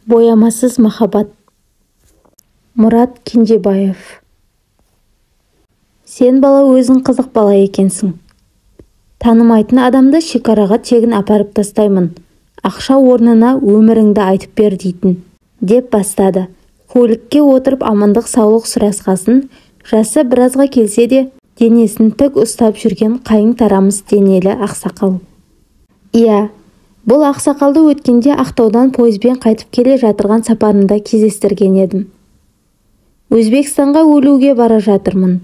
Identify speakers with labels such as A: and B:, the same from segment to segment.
A: Боямасыз махаббат. Мұрат Кенжебаев. Сен бала өзің қызық бала екенсің. Танымайтын адамды шекараға тегін апарып тастаймын. Ақша орнына өміріңді айтып бер дейтін. Деп бастады. Көлікке отырып амандық саулық сұрасқасын, жасы біразға келсе де, денесін тік ұстап жүрген қайың тарамыс денелі ақсақал. Иә, бұл ақсақалды өткенде Ақтаудан пойызбен қайтып келе жатырған сапарында кездестірген едім. Өзбекстанға өлуге бара жатырмын.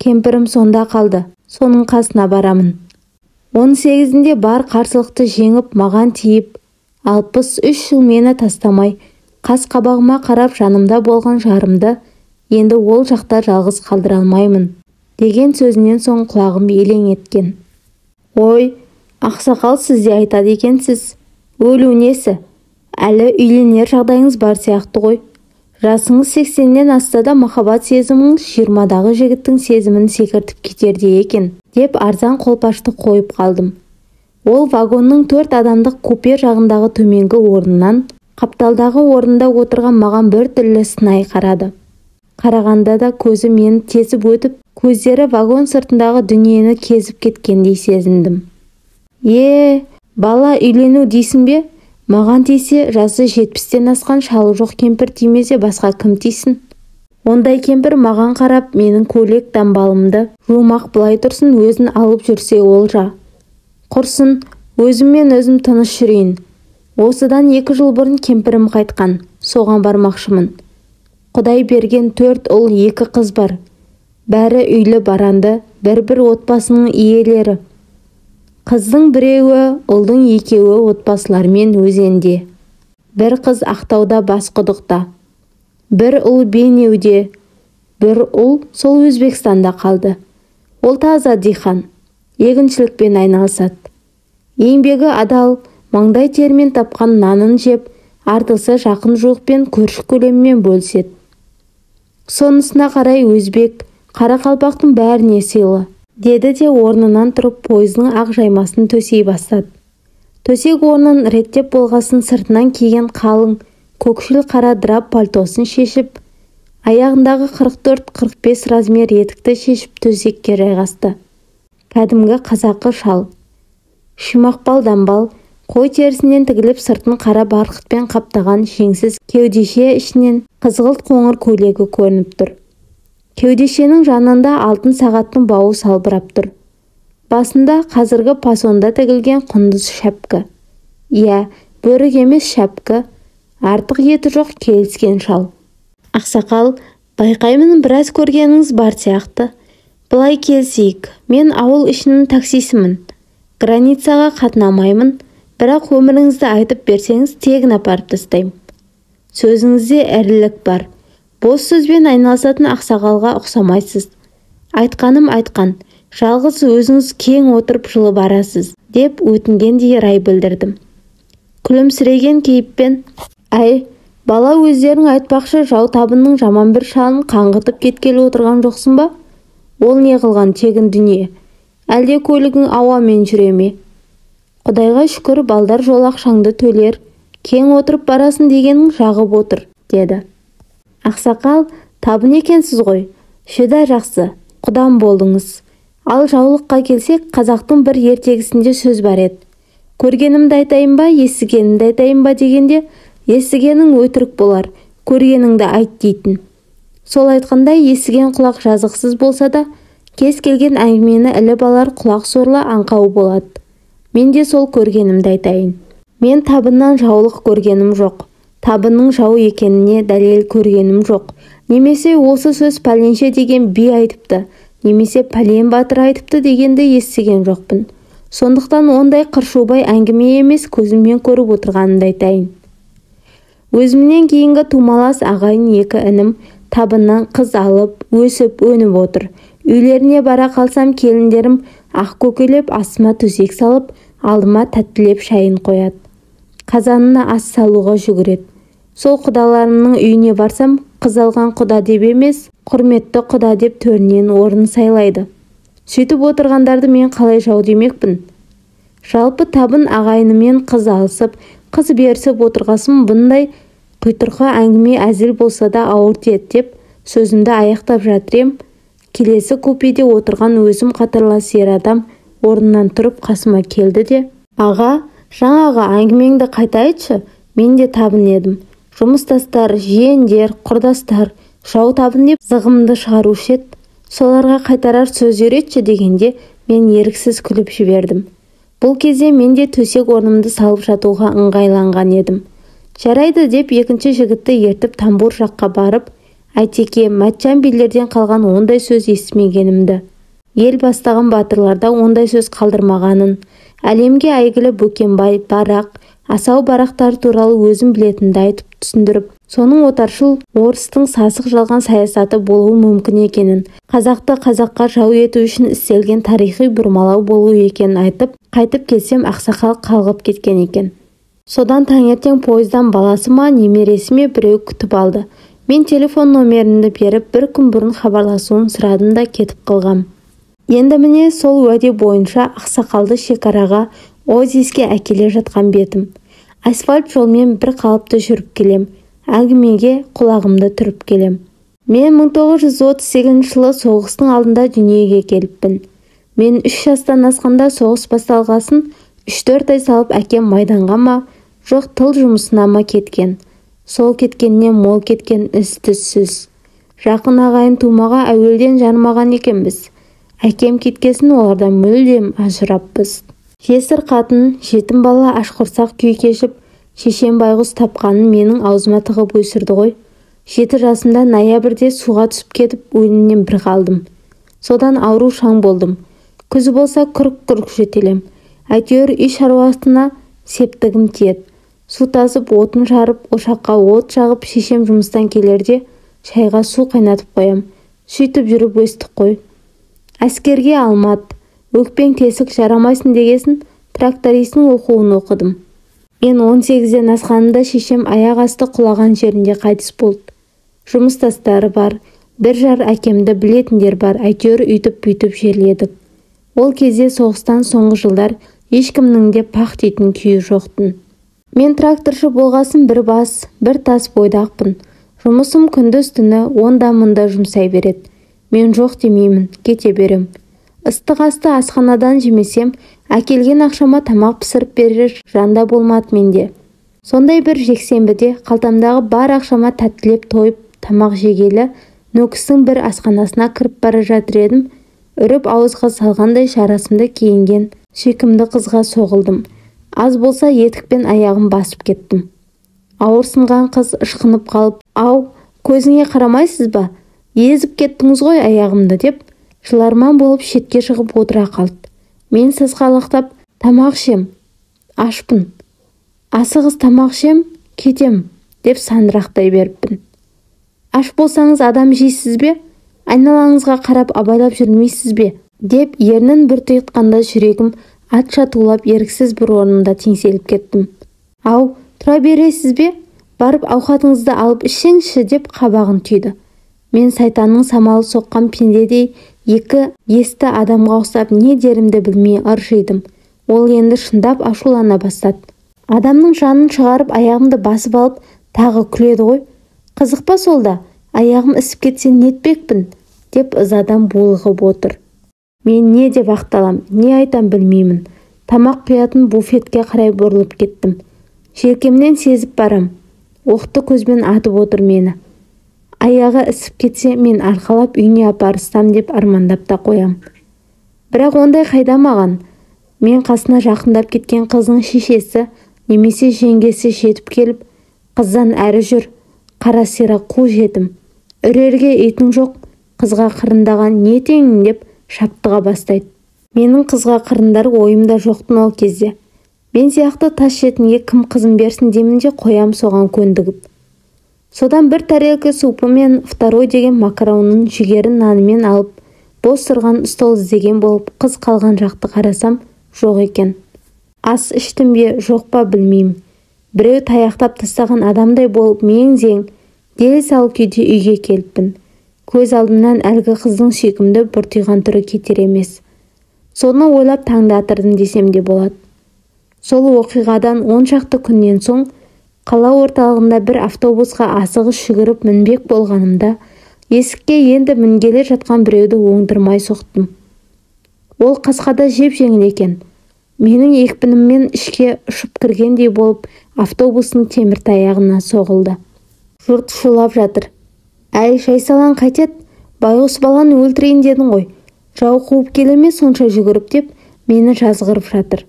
A: Кемпірім сонда қалды. Соның қасына барамын. 18-інде бар қарсылықты жеңіп маған тиіп, 63 жыл мені тастамай, қас қабағыма қарап жанымда болған жарымды енді ол жақта жалғыз қалдыра алмаймын деген сөзінен соң құлағым елең еткен. Ой, ақсақал, сіз де айтады екенсіз. Өлу несі? Әлі үйленер жағдайыңыз бар сияқты ғой. Жасыңыз 80-нен асса да махаббат сезіміңіз 20-дағы жігіттің сезімін секіртіп кетердей екен, деп арзан қолпашты қойып қалдым. Ол вагонның 4 адамдық купе жағындағы төменгі орнынан қапталдағы орында отырған маған бір түрлі сынай қарады. Қарағанда да көзі мені тесіп өтіп, көздері вагон сыртындағы дүниені кезіп кеткендей сезіндім. Бала, үйлену дейсің бе? Маған тисе, жасы 70-тен асқан шалы жоқ кемпір тимесе басқа кім тисін? Ондай кемпір маған қарап, менің көйлек дамбалымды жумақ былай тұрсын, өзін алып жүрсе олжа. Құрсын, өзіммен өзім тыныш жүрейін. Осыдан 2 жыл бұрын кемпірім қайтқан, соған бармақшымын. Құдай берген 4 ұл 2 қыз бар. Бәрі үйлі баранды, бір отбасының иелері. Қыздың біреуі, ұлдың екеуі отбасылармен өзенде. Бір қыз Ақтауда Басқұдықта. Бір ұл Бейнеуде. Бір ұл сол Өзбекстанда қалды. Ол таза диқан, егіншілікпен айналысады. Еңбегі адал, маңдай термен тапқан нанын жеп, артылса жақын жуықпен көрші көлеммен бөліседі. Сонысына қарай өзбек, қарақалпақтың бәріне сыйлы. Деді де орнынан тұрып пойыздың ақ жаймасын төсей бастады. Төсек орнын реттеп болғасын сыртынан киген қалың, көкшіл қара драп пальтосын шешіп, аяғындағы 44-45 размер етікті шешіп төсекке жайғасты. Кәдімгі қазақы шал. Шимақпал дамбал, қой терісінен тігіліп сыртын қара барқытпен қаптаған жеңсіз кеудеше ішінен қызғылт қоңыр көйлегі көрініп тұр. Кеудешенің жанында алтын сағаттың бауы салбырап тұр. Басында қазіргі пасонда тігілген құндыз шәпкі. Иә, бөрік емес шәпкі. Артық еті жоқ келіскен шал. Ақсақал, байқаймын біраз көргеніңіз бар сияқты. Былай келсейік, мен ауыл ішінің таксисімін. Границаға қатынамаймын, бірақ өміріңізді айтып берсеңіз тегін апарып тастаймын. Сөзіңізде ірілік бар. Бос сөзбен айналысатын ақсақалға ұқсамайсыз. Айтқаным айтқан, жалғыз өзіңіз кең отырып жылы барасыз, деп өтінгендей рай білдірдім. Күлімсіреген кейіппен, бала, өздерің айтпақшы, жау табының жаман бір шалын қаңғытып кеткелі отырған жоқсын ба? Ол не қылған тегін дүние? Әлде көлігің ауамен жүре ме? Құдайға шүкір, балдар жол ақшаңды төлер, кең отырып барасын дегенің жағып отыр, деді. Ақсақал, табын екенсіз ғой. Шүда жақсы, құдам болдыңыз. Ал жаулыққа келсек, қазақтың бір ертегісінде сөз бар еді. Көргенімді айтайын ба, естігенімді айтайын ба дегенде, естігенің өтірік болар, көргеніңді айт дейтін. Сол айтқандай, естіген құлақ жазықсыз болса да, кез келген әңгімені іліп алар құлақ сорлы аңқау болады. Мен де сол көргенімді айтайын. Мен табыннан жаулық көргенім жоқ. Табының жау екеніне дәлел көргенім жоқ. Немесе осы сөз пәленше деген би айтыпты, немесе пәлен батыр айтыпты дегенді естіген жоқпын. Сондықтан ондай қыршубай әңгіме емес, көзіммен көріп отырғанымды айтайын. Өзімнен кейінгі тумалас ағайын 2 інім табыннан қыз алып, өсіп, өніп отыр. Үйлеріне бара қалсам келіндерім ақ көкелеп, астыма төсек салып, алдыма тәттілеп шайын қояды. Қазанына ас салуға жүгіреді. Сол құдаларымның үйіне барсам, қыз алған құда деп емес, құрметті құда деп төрінен орын сайлайды. Сөйтіп отырғандарды мен қалай жау демекпін? Жалпы табын ағайынымен қыз алысып, қыз берісіп отырғасын бұндай Құйтырқы әңгіме әзіл болса да ауыр тиеді деп сөзімді аяқтап жатыр ем. Келесі купеде отырған өзім қатарлас ер адам орнынан тұрып қасыма келді де: «Аға, жаңағы әңгімеңді қайта айтшы, мен де табын едім. Жұмыстастар, жиендер, құрдастар, жау табын деп зығымды шығарушы еді. Соларға қайтарар сөз үйретші» дегенде мен еріксіз күліп жібердім. Бұл кезде мен де төсек орнымды салып жатуға ыңғайланған едім. Жарайды деп екінші жігітті ертіп тамбур жаққа барып, Әйтеке, Мәтжан билерден қалған ондай сөз естімегенімді, ел бастаған батырларда ондай сөз қалдырмағанын, әлемге әйгілі Бөкенбай, Барақ, Асау барақтар туралы өзім білетінді айтып түсіндіріп, соның отаршыл орыстың сасық жалған саясаты болуы мүмкін екенін, қазақты қазаққа жау ету үшін істелген тарихи бұрмалау болуы екенін айтып, қайтып келсем ақсақал қалғып кеткен екен. Содан таңертең пойыздан баласы ма, немересі ме біреу күтіп алды. Мен телефон номерімді беріп, бір күн бұрын хабарласуын сұрадым да кетіп қалғам. Енді міне сол уәде бойынша ақсақалды шекараға Озиске әкеле жатқан бетім. Асфальт жолмен бір қалыпты жүріп келем. Әңгімеге құлағымды түріп келем. Мен 1938 жылы соғыстың алдында дүниеге келіппін. Мен 3 жастан асқанда соғыс басталғасын 3-4 ай салып әкем майданға ма, жоқ тыл жұмысына ма кеткен. Сол кеткеннен мол кеткен із-түзсіз. Жақын ағайын тумаға әуелден жармаған екенбіз. Әкем кеткесін олардан мүлдем ажыраппыз. Жесір қатын, жетім бала ашқұрсақ күй кешіп, шешем байғұс тапқанын менің аузыма тығып өсірді ғой. 7 жасымда ноябрьде суға түсіп кетіп өлімнен бір қалдым. Содан ауру шаң болдым. Күз болса күрк-күрк жетелем. Әйтеуір үй шаруасына септігім тиеді. Су тасып, отын жарып, ошаққа от жағып, шешем жұмыстан келерде шайға су қайнатып қоям. Сөйтіп жүріп өстік қой. Әскерге алмат, өкпең тесік жарамайсың дегесін трактористің оқуын оқыдым. Мен 18-ден асқанында шешем аяқ асты құлаған жерінде қайтыс болды. Жұмыстастары бар, бір жар әкемді білетіндер бар, әйтеуір үйтіп-бүйтіп жерледік. Ол кезде соғыстан соңғы жылдар ешкімнің де пақ дейтін күйі жоқтын. Мен тракторшы болғасын бір бас, бір тас бойдақпын. Жұмысым күндіз-түні онда-мұнда жұмсай береді. Мен жоқ демеймін, кете берем. Ыстық асты асханадан жемесем, әкелген ақшама тамақ пісіріп берер жанда болмады менде. Сондай бір жексенбіде қалтамдағы бар ақшама тәттілеп тойып тамақ жегелі нөкістің бір асханасына кіріп бара жатыр едім. Үріп ауызға салғандай шарасымды киінген сүйкімді қызға соғылдым. Аз болса етікпен аяғым басып кеттім. Ауырсынған қыз ышқынып қалып, «Ау, көзіңе қарамайсыз ба? Езіп кеттіңіз ғой аяғымды» деп жыларман болып шетке шығып отыра қалды. Мен сасқалақтап, «Тамақ ішем, ашпын. Асығыс тамақ ішем, кетем» деп сандырақтай беріппін. «Аш болсаңыз адам жейсіз бе? Айналаңызға қарап абайлап жүрмейсіз бе?» деп ернін бір тұйытқанда жүрегім атша тулап еріксіз бір орнымда теңселіп кеттім. «Ау, тұра бересіз бе? Барып ауқатыңызды алып ішіңізші» деп қабағын түйді. Мен сайтанның самалы соққан пендедей екі есті адамға ұқсап не дерімді білмей ыржидым. Ол енді шындап ашулана бастады. Адамның жанын шығарып аяғымды басып алып тағы күледі ғой. «Қызық па солда? Аяғым ісіп кетсе нетпекпін?» деп ызадан булығып отыр. Мен не деп ақталам, не айтам білмеймін. Тамақ құятын буфетке қарай бұрылып кеттім. Желкемнен сезіп барам. Оқты көзбен атып отыр мені. Аяғы ісіп кетсе мен арқалап үйіне апарыстам деп армандап та қоям. Бірақ ондай қайда маған? Мен қасына жақындап кеткен қыздың шешесі немесе жеңгесі жетіп келіп, «Қыздан әрі жүр, қара сирақ қу жетім. Үрерге итің жоқ, қызға қырындаған не теңің» деп шаптыға бастайды. Менің қызға қырындар ойымда жоқтың ол кезде. Мен сияқты тас жетінге кім қызын берсін демін де қоям соған көндігіп. Содан бір тәрелкі супы мен второй деген макаронның жүгерін нанымен алып, бос тұрған стол іздеген болып қыз қалған жақты қарасам, жоқ екен. Ас іштім бе, жоқ па білмеймін. Біреу таяқтап тастаған адамдай болып мең-зең дел сал күйде үйге келіппін. Көз алдымнан әлгі қыздың сүйкімді бұртиған түрі кетер емес. Соны ойлап таңды атырдым десем де болады. Сол оқиғадан 10 шақты күннен соң Қала орталығында бір автобусқа асығыс жүгіріп мінбек болғанымда, есікке енді мінгеле жатқан біреуді оңдырмай соқтым. Ол қасқада жеп-жеңіл екен. Менің екпініммен ішке ұшып кіргендей болып, автобустың темір таяғына соғылды. Жұрт шулап жатыр. «Әй, шайсалаң қайтет, байғұс баланы өлтірейін дедің ғой. Жау қуып келеме сонша жүгіріп» деп мені жазғырып жатыр.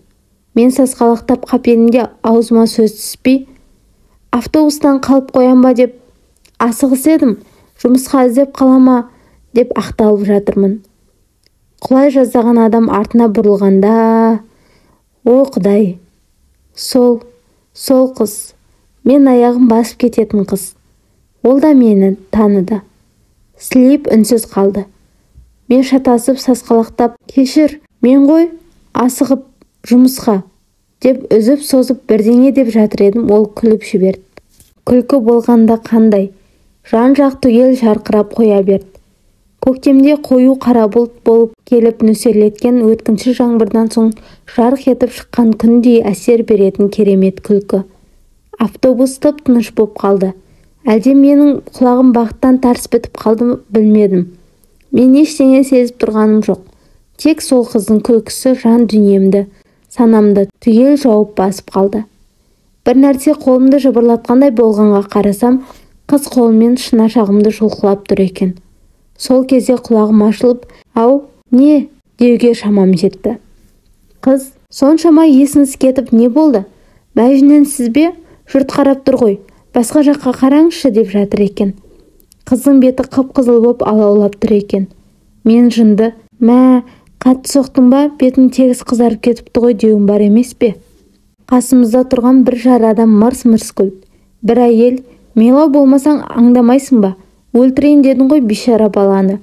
A: Мен сасқалақтап қапелімде аузыма сөз түспей, автобустан қалып қоям ба деп асығыс едім, жұмысқа іздеп қалама деп ақталып жатырмын. Құлай жаздаған адам артына бұрылғанда, о Құдай, сол қыз, мен аяғым басып кететін қыз. Ол да мені таныды. Сілейіп үнсіз қалды. Мен шатасып сасқалақтап, «Кешір, мен ғой, асығып жұмысқа» деп үзіп-созып бірдеңе деп жатыр едім, ол күліп жіберді. Күлкі болғанда қандай, жан-жақ түгел жарқырап қоя берді. Көктемде қою қара бұлт болып келіп нөсерлеткен өткінші жаңбырдан соң жарқ етіп шыққан күндей әсер беретін керемет күлкі. Автобус тып-тыныш боп қалды. Әлде менің құлағым бақыттан тарс бітіп қалды, білмедім. Мен ештеңе сезіп тұрғаным жоқ. Тек сол қыздың күлкісі жан дүниемді, санамды түгел жауып басып қалды. Бір нәрсе қолымды жыбырлатқандай болғанға қарасам, қыз қолымен шынашағымды жұлқылап тұр екен. Сол кезде құлағым ашылып, «Ау, не?» деуге шамам жетті. Қыз, «Соншама есіңіз кетіп не болды? Мәжнүнсіз бе? Жұрт қарап тұр ғой. Басқа жаққа қараңызшы» деп жатыр екен. Қыздың беті қып-қызыл боп алаулап тұр екен. Мен жынды, «Мә, қатты соқтың ба? Бетің тегіс қызарып кетіпті ғой» деуім бар емес пе? Қасымызда тұрған бір жар адам мырс-мырс күлді. Бір әйел, «Милау болмасаң аңдамайсың ба? Өлтірейін дедің ғой бейшара баланы.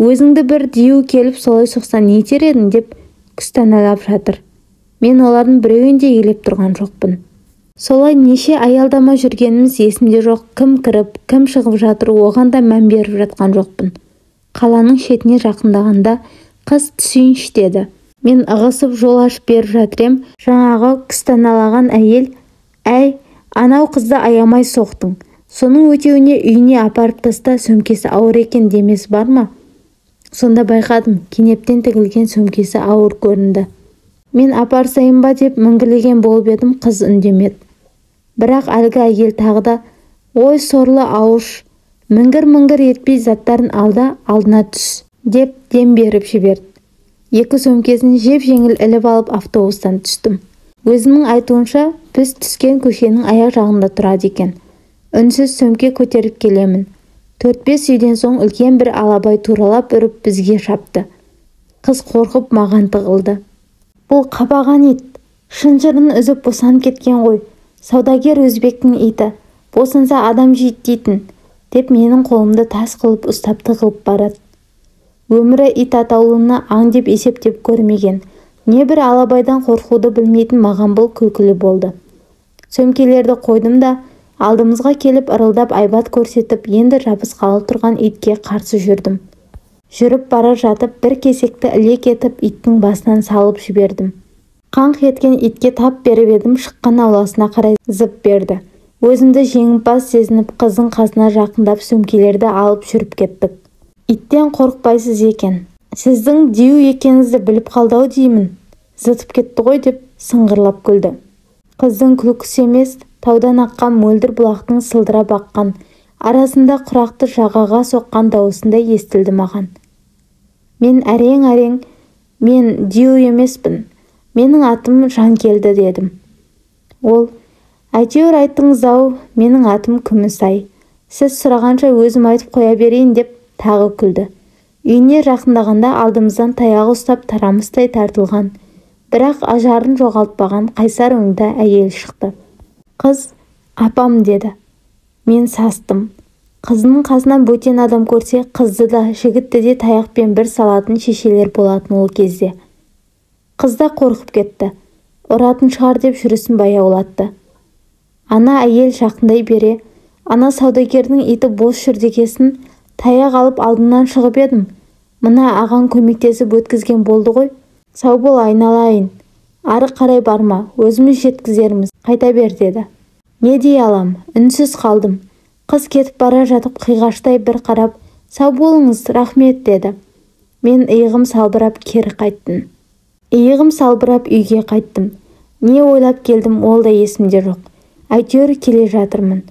A: Өзіңді бір дию келіп солай соқса не етер едің» деп күстәналап жатыр. Мен олардың біреуін де елеп тұрған жоқпын. Солай неше аялдама жүргеніміз есімде жоқ. Кім кіріп, кім шығып жатыр, оған да мән беріп жатқан жоқпын. Қаланың шетіне жақындағанда қыз «Түсейінші» деді. Мен ығысып жол ашып беріп жатырем. Жаңағы күстәналаған әйел, «Әй, анау қызды аямай соқтың. Соның өтеуіне үйіне апарып таста, сөмкесі ауыр екен» демес бар ма? Сонда байқадым, кенептен тігілген сөмкесі ауыр көрінді. Мен апарсайын ба деп мүңгілеген болып едім, қыз үндемеді. Бірақ әлгі әйел тағы да, «Ой, сорлы ауыш, міңгір-міңгір етпей заттарын алда, алдына түс» деп дем беріп жіберді. Екі сөмкесін жеп-жеңіл іліп алып автобустан түстім. Өзінің айтуынша, біз түскен көшенің аяқ жағында тұрады екен. Үнсіз сөмке көтеріп келемін. 4-5 үйден соң үлкен бір алабай туралап үріп бізге шапты. Қыз қорқып маған тығылды. «Бұл қабаған ит, шынжырын үзіп босанып кеткен ғой. Саудагер өзбектің иті, босанса адам жейді дейтін» деп менің қолымды тас қылып ұстап тығылып барады. Өмірі ит атаулыны аң деп есептеп көрмеген, не бір алабайдан қорқуды білмейтін маған бұл күлкілі болды. Сөмкелерді қойдым да, алдымызға келіп ырылдап айбат көрсетіп, енді жабысқалы тұрған итке қарсы жүрдім. Жүріп бара жатып бір кесекті іле кетіп иттің басынан салып жібердім. Қаңқ еткен итке тап беріп едім, шыққан ауласына қарай зып берді. Өзімді жеңімпаз сезініп қыздың қасына жақындап сөмкелерді алып жүріп кеттік. «Иттен қорықпайсыз екен. Сіздің деу екеніңізді біліп қалды-ау деймін. Зытып кетті ғой» деп сыңғырлап күлді. Қыздың күлкісі емес, таудан аққан мөлдір бұлақтың сылдырап аққан, арасында құрақты жағаға соққан дауысында естілді маған. Мен әрең-әрең, «Мен деу емеспін. Менің атым Жанкелді» дедім. Ол, «Әйтеуір айттыңыз-ау, менің атым Күмісай. Сіз сұрағанша өзім айтып қоя берейін» деп тағы күлді. Үйіне жақындағанда алдымыздан таяғы ұстап тарамыстай тартылған, бірақ ажарын жоғалтпаған қайсар өңді әйел шықты. Қыз, «Апам» деді. Мен састым. Қызының қасынан бөтен адам көрсе, қызды да, жігітті де таяқпен бір салатын шешелер болатын ол кезде. Қыз да қорқып кетті. Ұратын шығар деп жүрісін баяулатты. Ана әйел жақындай бере, «Ана саудагердің иті бос жүрдекесін таяқ алып алдынан шығып едім. Мына аған көмектесіп өткізген болды ғой. Сау бол айналайын. Ары қарай барма, өзіміз жеткізерміз. Қайта бер» деді. Не дей алам? Үнсіз қалдым. Қыз кетіп бара жатып қиғаштай бір қарап, «Сау болыңыз, рахмет» деді. Мен иығым салбырап кері қайттым. Иығым салбырап үйге қайттым. Не ойлап келдім, ол да есімде жоқ. Әйтеуір келе жатырмын.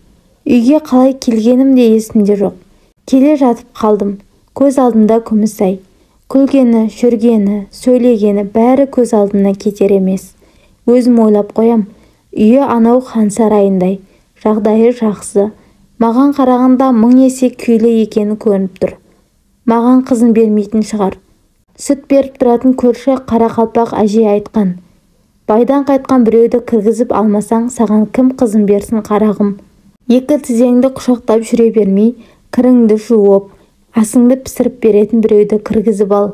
A: Үйге қалай келгенім де есімде жоқ. Келе жатып қалдым. Көз алдымда Күмісай. Күлгені, жүргені, сөйлегені бәрі көз алдымнан кетер емес. Өзім ойлап қоям. Үйі анау хан сарайындай. Жағдайы жақсы. Маған қарағанда 1000 есе күйлі екені көрініп тұр. Маған қызын бермейтін шығар. Сүт беріп тұратын көрші Қарақалпақ әже айтқан. Байдан қайтқан біреуді кіргізіп алмасаң, саған кім қызын берсін қарағым. Екі тізеңді құшақтап жүре бермей, кіріңді жуып, асыңды пісіріп беретін біреуді кіргізіп ал.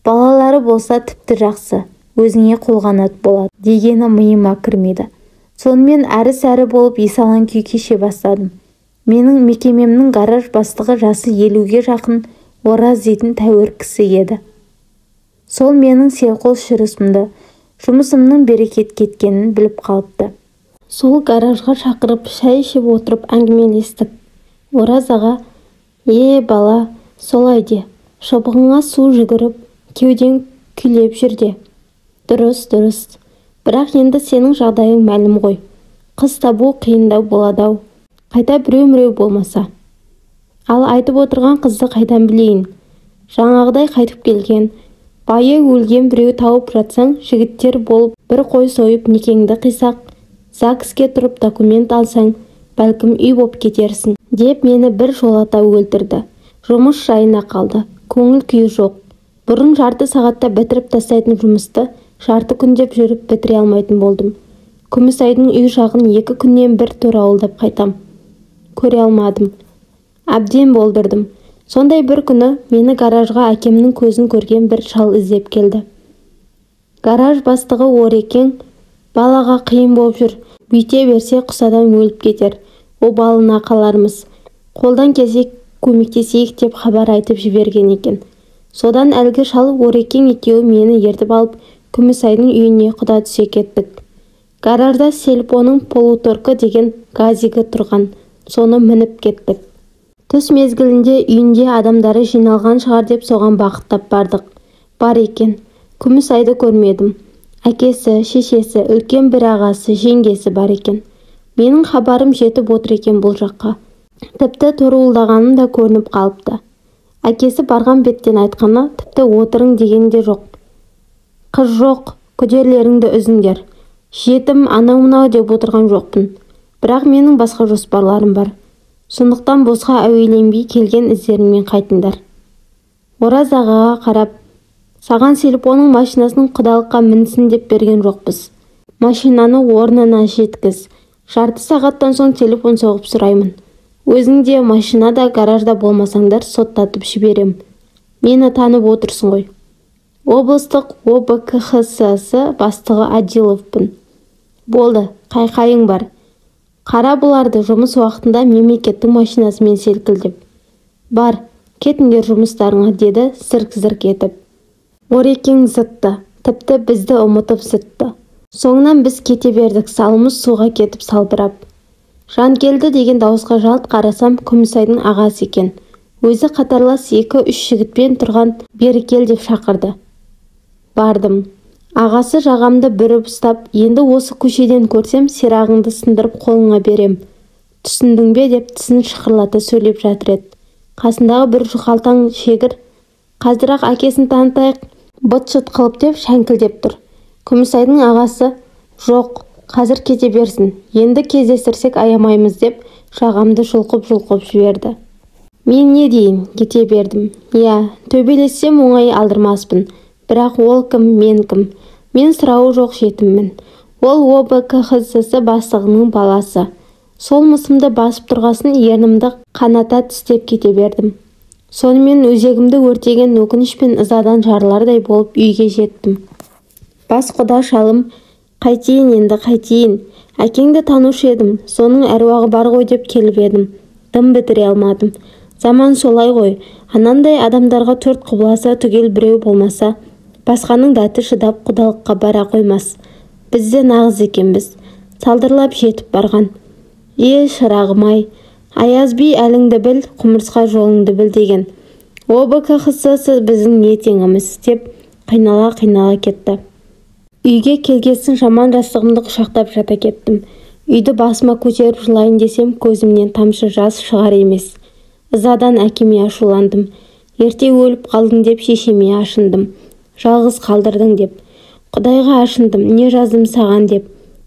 A: Балалары болса тіпті жақсы, өзіңе қолғанат болады дегені миыма кірмейді. Сонымен әрі-сәрі болып есалаң күй кеше бастадым. Менің мекемемнің гараж бастығы жасы 50-ге жақын ораз дейтін тәуір кісі еді. Сол менің селқол жүрісімді, жұмысымның берекет кеткенін біліп қалыпты. Сол гаражға шақырып шай ішіп отырып әңгімелестік. Ораз аға, бала, солай де, шыбығыңа су жүгіріп, кеудең күлеп жүрде. Дұрыс. Бірақ енді сенің жағдайың мәлім ғой. Қыз табу қиындау болады-ау. Қайта біреу болмаса. Ал айтып отырған қызды қайдан білейін? Жаңағыдай қайтып келген, байы өлген біреу тауып жатсаң, жігіттер болып бір қой сойып некеңді қисақ, ЗАГСке тұрып документ алсаң, бәлкім үй боп кетерсің, деп мені бір жолата өлтірді. Жұмыс жайына қалды, көңіл күйі жоқ. Бұрын жарты сағатта бітіріп тастайтын жұмысты жарты күндеп жүріп бітіре алмайтын болдым. Күмісайдың үй жағын 2 күннен бір турауылдап қайтам. Көре алмадым. Әбден болдырдым. Сондай бір күні мені гаражға әкемнің көзін көрген бір шал іздеп келді. Гараж бастығы Орекең, балаға қиын болып жүр, бүйте берсе құсадан өліп кетер, обалына қалармыз. Қолдан келсе көмектесейік деп хабар айтып жіберген екен. Содан әлгі шал Орекең екеуі мені ертіп алып, Күмісайдың үйіне құда түсе кеттік. Гаражда Сельпоның полуторка деген газигі тұрған, соны мініп кеттік. Түс мезгілінде үйінде адамдары жиналған шығар деп соған бақыттап бардық. Бар екен. Күмісайды көрмедім. Әкесі, шешесі, үлкен бір ағасы, жеңгесі бар екен. Менің хабарым жетіп отыр екен бұл жаққа. Тіпті торуылдағаным да көрініп қалыпты. Әкесі барған беттен айтқаны, тіпті отырың деген де жоқ. Қыз жоқ, күдерлеріңді үзіңдер. Жетім анау-мынау деп отырған жоқпын. Бірақ менің басқа жоспарларым бар. Сондықтан босқа әуейленбей келген іздеріңмен қайтыңдар. Ораз ағаға қарап, саған Сельпоның машинасының құдалыққа мінсін деп берген жоқпыз. Машинаны орнына жеткіз. Жарты сағаттан соң телефон соғып сұраймын. Өзің де машинада гаражда болмасаңдар соттатып жіберем. Мені танып отырсың ғой. Облыстық ОБКХС бастығы Адиловпын. Болды, қайқайың бар. Қара бұларды жұмыс уақытында мемлекеттің машинасымен селкілдеп. Бар, кетіңдер жұмыстарыңа, деді зірк-зірк етіп. Орекең зытты, тіпті бізді ұмытып зытты. Соңынан біз кете бердік, салымыз суға кетіп салбырап. Жан келді деген дауысқа жалт қарасам, Күмісайдың ағасы екен. Өзі қатарлас 2-3 жігітпен тұрған, бері кел деп шақырды. Бардым. Ағасы жағамды бүріп ұстап, енді осы көшеден көрсем, сирағыңды сындырып қолыңа берем. Түсіндің бе деп тісін шықырлата сөйлеп жатыр еді. Қасындағы бір жұқалтаң шегір, қазір-ақ әкесін танытайық, быт-шыт қылып деп шәңкілдеп тұр. Күмісайдың ағасы, жоқ, қазір кете берсін, енді кездестірсек аямаймыз деп жағамды жұлқып жіберді. Мен не дейін, кете бердім. Төбелессем оңай алдырмаспын. Бірақ ол кім, мен кім? Мен сұрауы жоқ жетіммін. Ол ОБКХС бастығының баласы. Сол мысымды басып тұрғасын ернімді қаната тістеп кете бердім. Сонымен өзегімді өртеген өкініш пен ызадан жарылардай болып үйге жеттім. Бас құда шалым, қайтейін енді қайтейін. Әкеңді танушы едім, соның әруағы бар ғой деп келіп едім. Дым бітіре алмадым. Заман солай ғой, анандай адамдарға 4 құбыласы түгел біреу болмаса, басқаның дәті шыдап құдалыққа бара қоймас. Бізде нағыз екенбіз. Салдырлап жетіп барған. Шырағым-ай, аяз би әліңді біл, құмырсқа жолыңды біл деген. ОБКХС біздің не теңіміз деп қайнала кетті. Үйге келгесін жаман жастығымды құшақтап жата кеттім. Үйді басыма көтеріп жылайын десем, көзімнен тамшы жас шығар емес. Ызадан әкеме ашуландым. Ерте өліп қалдың деп шешеме ашындым. Жалғыз қалдырдың деп. Құдайға ашындым, не жаздым саған деп.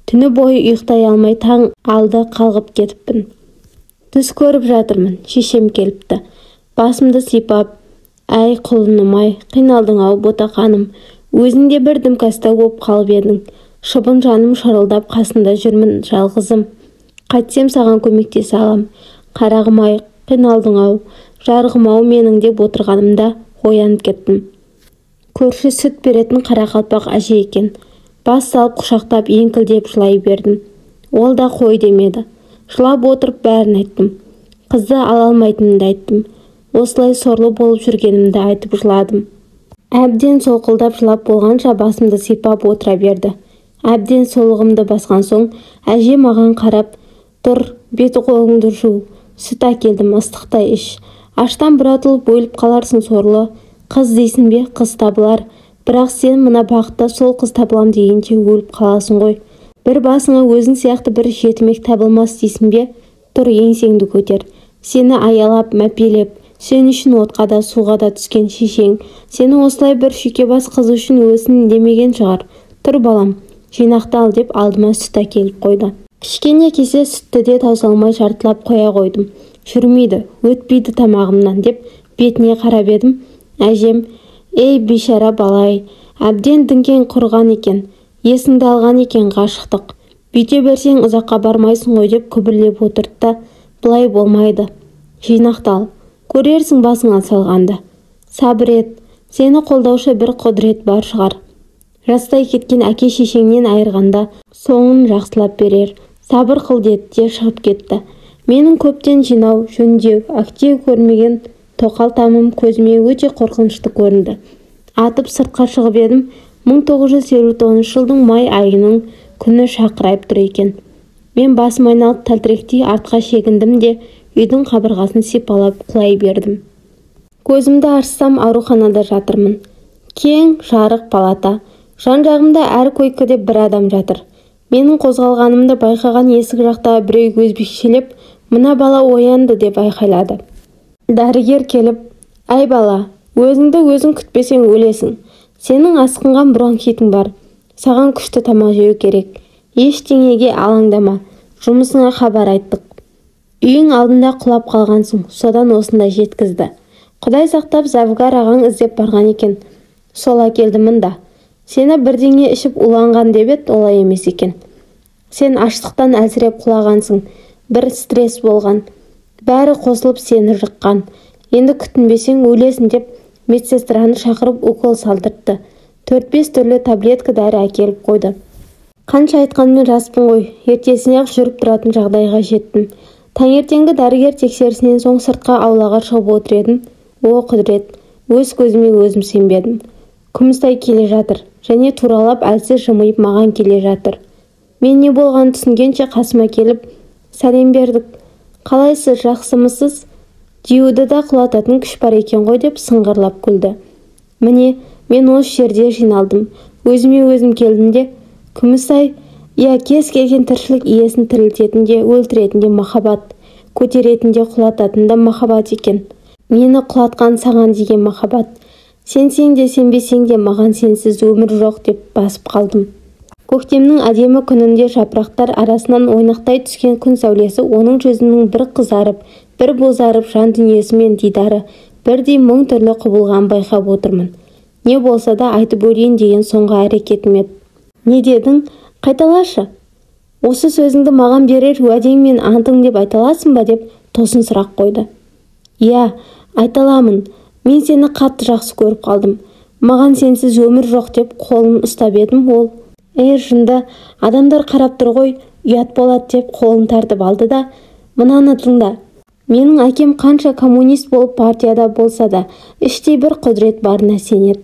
A: Түні бойы ұйықтай алмай таң алды қалғып кетіппін. Түс көріп жатырмын, шешем келіпті. Басымды сипап, әй құлыным-ай, қиналдың-ау ботақаным, өзінде бір дімкәстау боп қалып едің. Шыбын жаным шырылдап қасында жүрмін жалғызым. Қайтсем саған көмектесе алам. Қарағым-ай, қиналдың-ау, жарығым-ау менің деп отырғанымда оянып кеттім. Көрші сүт беретін қарақалпақ әже екен. Бас салып құшақтап еңкілдеп жылай бердім. Ол да қой демеді. Жылап отырып бәрін айттым. Қызды ала алмайтынымды айттым. Осылай сорлы болып жүргенімді айтып жыладым. Әбден солқылдап жылап болғанша басымды сипап отыра берді. Әбден солығымды басқан соң әже маған қарап, тұр, беті қолыңды жу, сүт әкелдім, ыстықтай іш. Аштан бұратылып өліп қаларсың сорлы. Қыз дейсің бе, қыз табылар. Бірақ сен мына бақытта сол қыз табылам дегенше өліп қаласың ғой. Бір басыңа өзің сияқты бір жетімек табылмас дейсің бе? Тұр, еңсеңді көтер. Сені аялап, мәпелеп, сен үшін отқа да суға да түскен шешең, сені осылай бір шүйкебас қыз үшін өсін демеген шығар. Тұр балам, жинақтал деп алдыма сүт әкеліп қойды. Кішкене кесе сүтті де таусалмай жартылап қоя қойдым. Жүрмейді, өтпейді тамағымнан деп бетіне қарап едім. Әжем, ей бейшара балай, әбден діңкең құрған екен, есіңді алған екен ғашықтық. Бүйте берсең ұзаққа бармайсың ғой деп күбірлеп отырды да, бұлай болмайды. Жинақтал, көрерсің басыңа салғанды. Сабыр ет, сені қолдаушы бір құдірет бар шығар. Жастай кеткен әке шешеңнен айырғанда соңын жақсылап берер. Сабыр қыл деді де шығып кетті. Менің көптен жинау, жөндеу, әктеу көрмеген тоқал тамым көзіме өте қорқынышты көрінді. Атып сыртқа шығып едім. 1959 жылдың май айының күні шақырайып тұр екен. Мен басым айналып тәлтіректей артқа шегіндім де үйдің қабырғасын сипалап құлай бердім. Көзімді ашсам ауруханада жатырмын. Кең, жарық палата. Жан-жағымда әр койкада бір адам жатыр. Менің қозғалғанымды байқаған есік жақта біреу өзбекшелеп, мына бала оянды деп айқайлады. Дәрігер келіп, әй бала, өзіңді өзің күтпесең өлесің. Сенің асқынған бронхитің бар. Саған күшті тамақ жеу керек. Ештеңеге алаңдама. Жұмысыңа хабар айттық. Үйің алдында құлап қалғансың. Содан осында жеткізді. Құдай сақтап Завгар ағаң іздеп барған екен. Сол әкелді мында. Сені бірдеңе ішіп уланған деп еді, олай емес екен. Сен аштықтан әлсіреп құлағансың. Бір стресс болған. Бәрі қосылып сені жыққан. Енді күтінбесең өлесің деп медсестраны шақырып укол салдыртты. 4-5 түрлі таблетка дәрі әкеліп қойды. Қанша айтқанмен жаспын ғой, ертесіне-ақ жүріп тұратын жағдайға жеттім. Таңертеңгі дәрігер тексерісінен соң сыртқа аулаға шығып отыр едім. О құдірет, өз көзіме өзім сенбедім. Күмістай келе жатыр, және туралап әлсіз жымиып маған келе жатыр. Мен не болғанын түсінгенше қасыма келіп, сәлем бердік. Қалайсыз, жақсымысыз? Диюды да құлататын күш бар екен ғой деп сыңғырлап күлді. Міне, мен осы жерде жиналдым. Өзіме өзім келдім де, Күмісай, кез келген тіршілік иесін тірілтетін де, өлтіретін де махаббат, көтеретін де, құлататын да махаббат екен. Мені құлатқан саған деген махаббат. Сенсең де сенбесең де маған сенсіз өмір жоқ деп басып қалдым. Көктемнің әдемі күнінде жапырақтар арасынан ойнақтай түскен күн сәулесі оның жүзінің бір қызарып, бір бозарып жан дүниесі мен дидары бірдей мың түрлі құбылған байқап отырмын. Не болса да айтып өлейін деген соңғы әрекетім еді. Не дедің? Қайталашы. Осы сөзіңді маған берер уәдең мен антың деп айталасың ба деп тосын сұрақ қойды. Иә, айталамын. Мен сені қатты жақсы көріп қалдым. Маған сенсіз өмір жоқ деп қолын ұстап едім, ол. Жынды, адамдар қарап тұр ғой, ұят болады деп қолын тартып алды да, мынаны тыңда. Менің әкем қанша коммунист болып партияда болса да, іштей бір құдірет барына сенеді.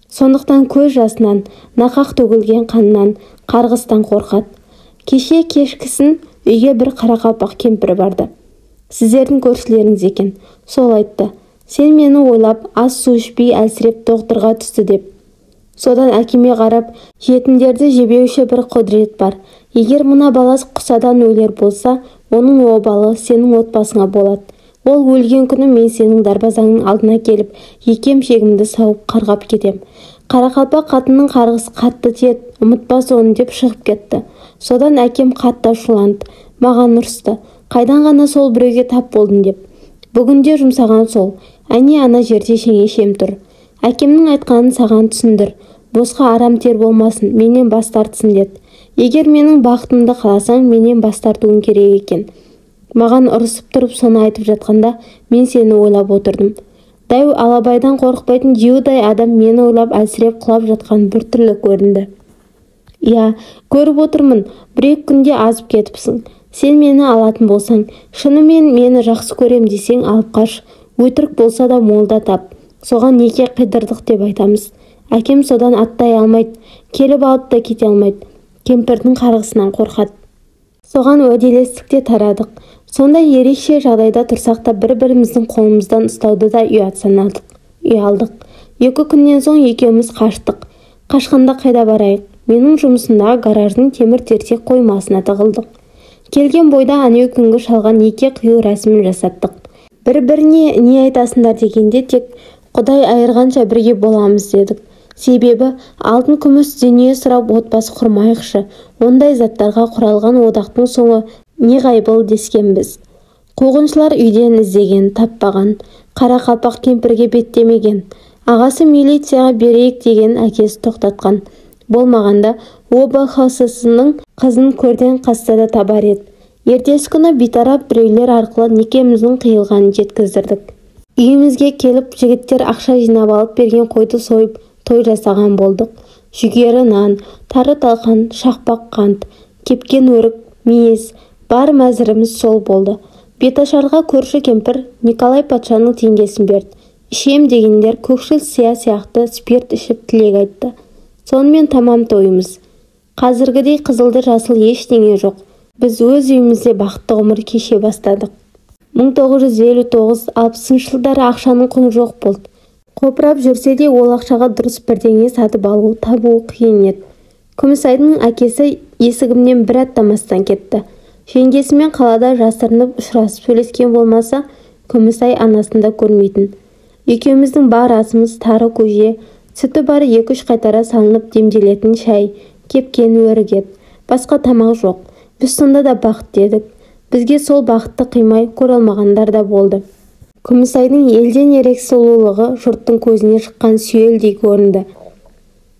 A: Сондықтан көз жасынан, нақақ төгілген қанынан, қарғыстан қорқады. Кеше кешкісін үйге бір қарақалпақ кемпір барды. Сіздердің көршілеріңіз екен. Сол айтты, сен мені ойлап ас су ішпей әлсіреп доғдырға түсті деп. Содан әкеме қарап, жетімдерді жебеуші бір құдірет бар. Егер мына балас құсадан өлер болса, оның обалы сенің отбасыңа болады. Ол өлген күні мен сенің дарбазаңның алдына келіп, екем-шегімді сауып қарғап кетем. Қарақалпақ қатынның қарғысы қатты тиеді, ұмытпа соны деп шығып кетті. Содан әкем қатты ашуланды, маған ұрысты. Қайдан ғана сол біреуге тап болдың деп. Бүгінде жұмсаған сол. Әне ана жерде шеңешем тұр. Әкемнің айтқанын саған түсіндір. Босқа арам тер болмасын, менен бас тартсын деді. Егер менің бақытымды қаласаң, менен бас тартуың керек екен. Маған ұрысып тұрып соны айтып жатқанда, мен сені ойлап отырдым. Дәу алабайдан қорықпайтын жеудай адам мені ойлап әлсіреп құлап жатқан бір түрлі көрінді. Я, көріп отырмын, бір-екі күнде азып кетіпсің. Сен мені алатын болсаң, шынымен мені жақсы көрем десең алып қаш. Өтірік болса да молда тап. Соған неке қидырдық деп айтамыз. Әкем содан аттай алмайды, келіп алып та кете алмайды. Кемпірдің қарғысынан қорқады. Соған уәделестікте тарадық. Сондай ерекше жағдайда тұрсақ та бір-біріміздің қолымыздан ұстауды да ұят санадық. Ұялдық. 2 күннен соң екеуміз қаштық. Қашқанда қайда барайық? Менің жұмысындағы гараждың темір-терсек қоймасына тығылдық. Келген бойда анау күнгі шалған неке қию рәсімін жасаттық. Бір-біріне не айтасыңдар дегенде тек Құдай айырғанша бірге боламыз дедік. Себебі алтын күміс дүние сұрап отбасы құрмайықшы. Ондай заттарға құралған одақтың соңы неғайбыл дескенбіз. Қуғыншылар үйден іздеген, таппаған. Қарақалпақ кемпірге беттемеген. Ағасы милицияға берейік деген әкесі тоқтатқан. Болмағанда облхасының қызын көрден қастада табар еді. Ертесі күні битарап біреулер арқылы некеміздің қиылғанын жеткіздірдік. Үйімізге келіп жігіттер ақша жинап алып берген қойды сойып той жасаған болдық. Жүгері нан, тары талқан, шақпақ қант, кепкен өрік, мейіз, бар мәзіріміз сол болды. Беташарға көрші кемпір Николай патшаның теңгесін берді. Ішем дегендер көкшіл сия сияқты спирт ішіп тілек айтты. Сонымен тамам тойымыз. Қазіргідей қызылды жасыл ештеңе жоқ. Біз өз үйімізде бақытты ғұмыр кеше бастадық. 1959-60 жылдары ақшаның құны жоқ болды. Қопырап жүрсе де ол ақшаға дұрыс бірдеңе сатып алу, табу қиын еді. Күмісайдың әкесі есігімнен бір аттамастан кетті. Жеңгесімен қалада жасырынып ұшырасып сөйлескен болмаса, Күмісай анасында көрмейтін. Екеуміздің бар асымыз тары көже, сүті бар 2-3 қайтара салынып демделетін шай, кепкен өрік еді. Басқа тамақ жоқ. Біз сонда да бақыт дедік. Бізге сол бақытты қимай көре алмағандар да болды. Күмісайдың елден ерек сұлулығы жұрттың көзіне шыққан сүйелдей көрінді.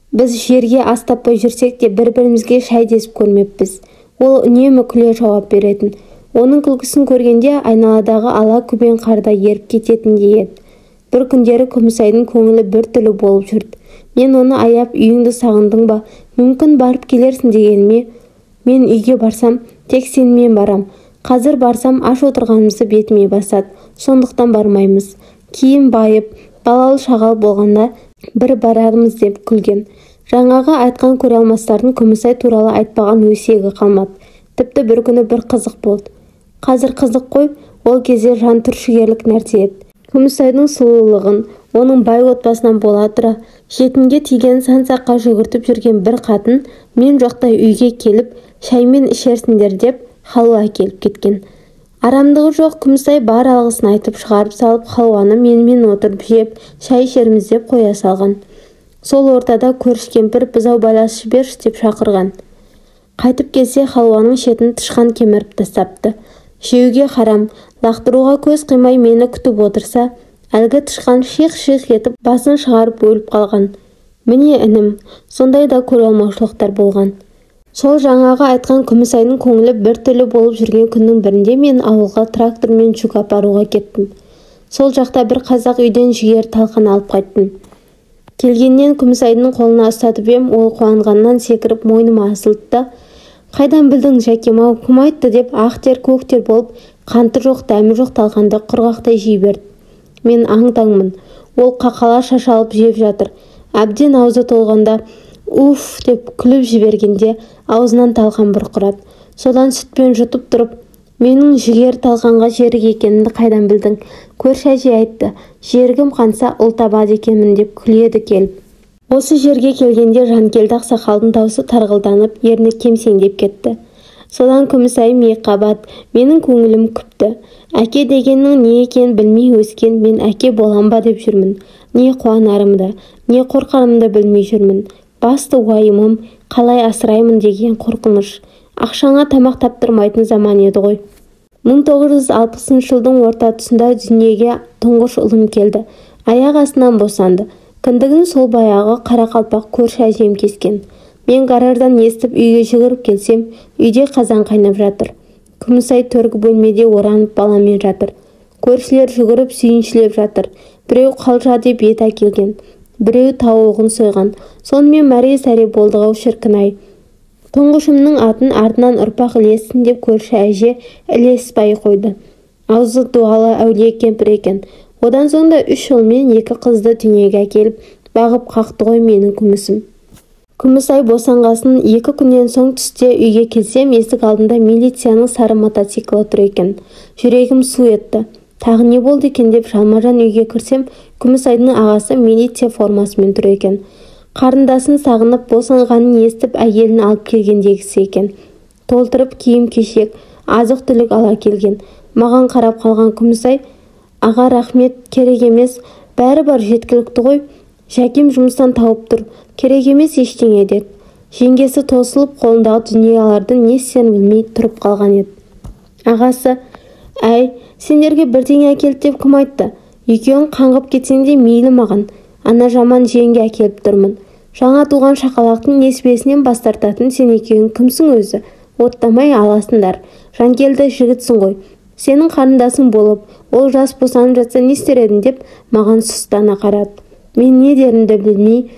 A: Біз жерге ас таппай жүрсек те бір-бірімізге шай десіп көрмеппіз. Ол үнемі күле жауап беретін. Оның күлкісін көргенде айналадағы ала күбен қарда еріп кететіндей еді. Бір күндері Күмісайдың көңілі бір түрлі болып жүрді. Мен оны аяп, үйіңді сағындың ба, мүмкін барып келерсің дегеніме, мен үйге барсам, тек сенімен барам. Қазір барсам, аш отырғанымызды бетіме басады. Сондықтан бармаймыз. Кейін байып, балалы шағал болғанда бір барармыз деп күлген. Жаңағы айтқан көре алмастардың Күмісай туралы айтпаған өсегі қалмады. Тіпті бір күні бір қызық болды. Қазір қызық қой, ол кезде жан түршігерлік нәрсе еді. Күмісайдың сұлулығын, оның бай отбасынан бола тұра, жетімге тиген сан-саққа жүгіртіп жүрген бір қатын мен жоқтай үйге келіп, шаймен ішерсіңдер деп халуа әкеліп кеткен. Арамдығы жоқ Күмісай бар алғысын айтып шығарып салып, халуаны менімен отырып жеп, шай ішерміз деп қоя салған. Сол ортада көрші кемпір бұзау байлас жіберші деп шақырған. Қайтып келсе халуаның шетін тышқан кеміріп тастапты. Жеуге харам, лақтыруға көз қимай мені күтіп отырса, әлгі тышқан шиқ-шиқ етіп басын шығарып өліп қалған. Міне інім, сондай да көре алмаушылықтар болған. Сол жаңағы айтқан Күмісайдың көңілі бір түрлі болып жүрген күннің бірінде мен ауылға трактормен жүк апаруға кеттім. Сол жақта бір қазақ үйден жүгері талқан алып қайттым. Келгеннен Күмісайдың қолына ұстатып ем, ол қуанғаннан секіріп мойныма асылды да, «Қайдан білдің, жәкем-ау, кім айтты?» деп ақтер көктер болып, қанты жоқ, дәмі жоқ талқанды құрғақтай жей берді. Мен аң-таңмын. Ол қақала шашалып жеп жатыр. Әбден аузы толғанда, «Уф!» деп күліп жібергенде аузынан талқан бұрқырады. Содан сүтпен жұтып тұрып, менің жігер талқанға жерік екенімді қайдан білдің? Көрші әже айтты, жерігім қанса ұл табады екенмін деп күледі келіп. Осы жерге келгенде Жанкелді ақсақалдың даусы тарғылданып, ерні кемсеңдеп кетті. Содан Күмісайым екіқабат, менің көңілім күпті. Әке дегеннің не екенін білмей өскен мен әке болам ба деп жүрмін. Не қуанарымды, не қорқарымды білмей жүрмін. Басты уайымым қалай асыраймын деген қорқыныш. Ақшаңа тамақ таптырмайтын заман еді ғой. 1960 жылдың орта тұсында дүниеге тұңғыш ұлым келді. Аяқ астынан босанды. Кіндігін сол баяғы қарақалпақ көрші әжем кескен. Мен гараждан естіп үйге жүгіріп келсем, үйде қазан қайнап жатыр. Күмісай төргі бөлмеде оранып баламен жатыр. Көршілер жүгіріп сүйіншілеп жатыр. Біреу қалжа деп ет әкелген, біреу тауығын сойған. Сонымен мәре-сәре болдық-ау шіркін-ай. Тұңғышымның атын артынан ұрпақ ілессін деп көрші әже ілеспай қойды. Аузы дуалы әулие кемпір екен. Одан соң да 3 ұлмен 2 қызды дүниеге әкеліп, бағып қақты ғой менің күмісім. Күмісай босанғасын 2 күннен соң түсте үйге келсем, есік алдында милицияның сары мотоциклі тұр екен. Жүрегім су етті. Тағы не болды екен деп жалма-жан үйге кірсем, Күмісайдың ағасы милиция формасымен тұр екен. Қарындасын сағынып босанғанын естіп әйелін алып келгендегісі екен. Толтырып киім-кешек, азық-түлік ала келген. Маған қарап қалған Күмісай, аға рахмет, керек емес, бәрі бар жеткілікті ғой. Жәкем жұмыстан тауып тұр, керек емес ештеңе деді. Жеңгесі тосылып қолындағы дүниелерді не істерін білмей тұрып қалған еді. Ағасы, әй, сендерге бірдеңе әкелді деп кім айтты? Екеуің қаңғып кетсең де мейлі маған. Ана жаман жеңге әкеліп тұрмын. Жаңа туған шақалақтың несібесінен бас тартатын сен екеуің кімсің өзі? Оттамай аласыңдар. Жанкелді жігітсің ғой. Сенің қарындасың болып, ол жас босанып жатса не істер едің деп маған сұстана қарады. Мен не дерімді білмей,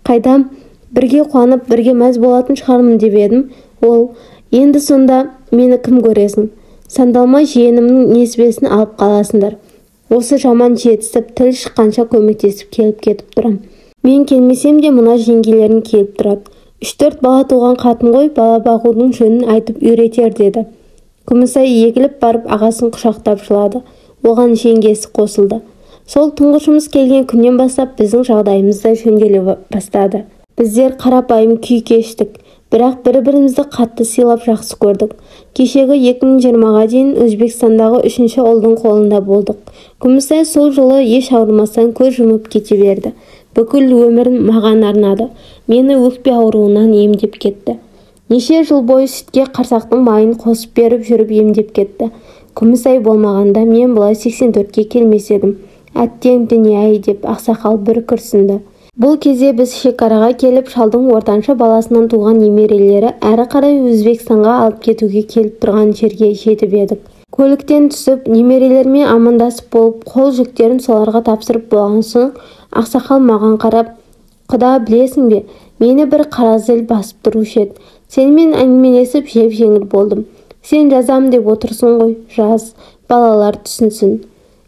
A: қайдам бірге қуанып, бірге мәз болатын шығармын деп едім. Ол, енді сонда мені кім көресің? Сандалмай жиенімнің несібесін алып қаласыңдар. Осы жаман жетісіп, тіл шыққанша көмектесіп келіп кетіп тұрам. Мен келмесем де мына жеңгелерің келіп тұрады. 3-4 бала туған қатын ғой, бала бағудың жөнін айтып үйретер деді. Күмісай егіліп барып ағасын құшақтап жылады. Оған жеңгесі қосылды. Сол тұңғышымыз келген күннен бастап біздің жағдайымыз да жөнделе бастады. Біздер қарапайым күй кештік, бірақ бір-бірімізді қатты сыйлап жақсы көрдік. Кешегі 2020-ға дейін Өзбекстандағы 3-ші ұлдың қолында болдық. Күмісай сол жылы еш ауырмастан көз жұмып кете берді. Бүкіл өмірін маған арнады. Мені өкпе ауруынан емдеп кетті. Неше жыл бойы сүтке қарсақтың майын қосып беріп жүріп емдеп кетті. Күмісай болмағанда мен бұлай 84-ке келмес едім. Әттең дүние-ай деп ақсақал бір күрсінді. Бұл кезде біз шекараға келіп, шалдың ортаншы баласынан туған немерелері әрі қарай Өзбекстанға алып кетуге келіп тұрған жерге жетіп едік. Көліктен түсіп, немерелермен амандасып болып, қол жүктерін соларға тапсырып болған соң, ақсақал маған қарап, құда білесің бе, мені бір қара зіл басып тұрушы еді. Сенімен әңгімелесіп жеп-жеңіл болдым. Сен жазам деп отырсың ғой, жаз, балалар түсінсін.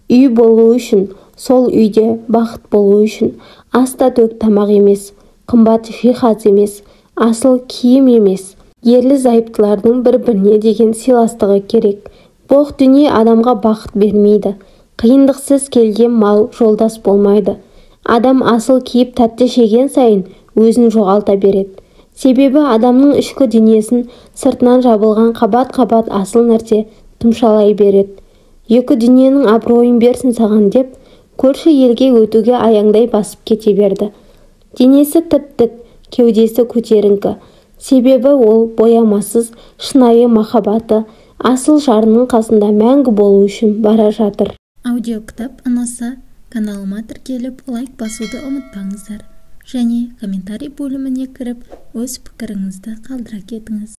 A: Үй болу үшін, сол үйде бақыт болу үшін, аста төк тамақ емес, қымбат жиһаз емес, асыл киім емес. Ерлі зайыптылардың бір-біріне деген сыйластығы керек. Боқ дүние адамға бақыт бермейді. Қиындықсыз келген мал жолдас болмайды. Адам асыл киіп тәтті жеген сайын өзін жоғалта береді. Себебі адамның ішкі дүниесін сыртынан жабылған қабат-қабат асыл нәрсе тұмшалай береді. Екі дүниенің абыройын берсін саған деп, көрші елге өтуге аяңдай басып кете берді. Денесі тіп-тік, кеудесі көтеріңкі. Себебі ол боямасыз, шынайы махаббаты асыл жарының қасында мәңгі болу үшін бара жатыр.
B: Аудиокітап ұнаса, каналыма тіркеліп лайк басуды ұмытпаңыздар. Және комментарий бөліміне кіріп, өз пікіріңізді қалдыра кетіңіз.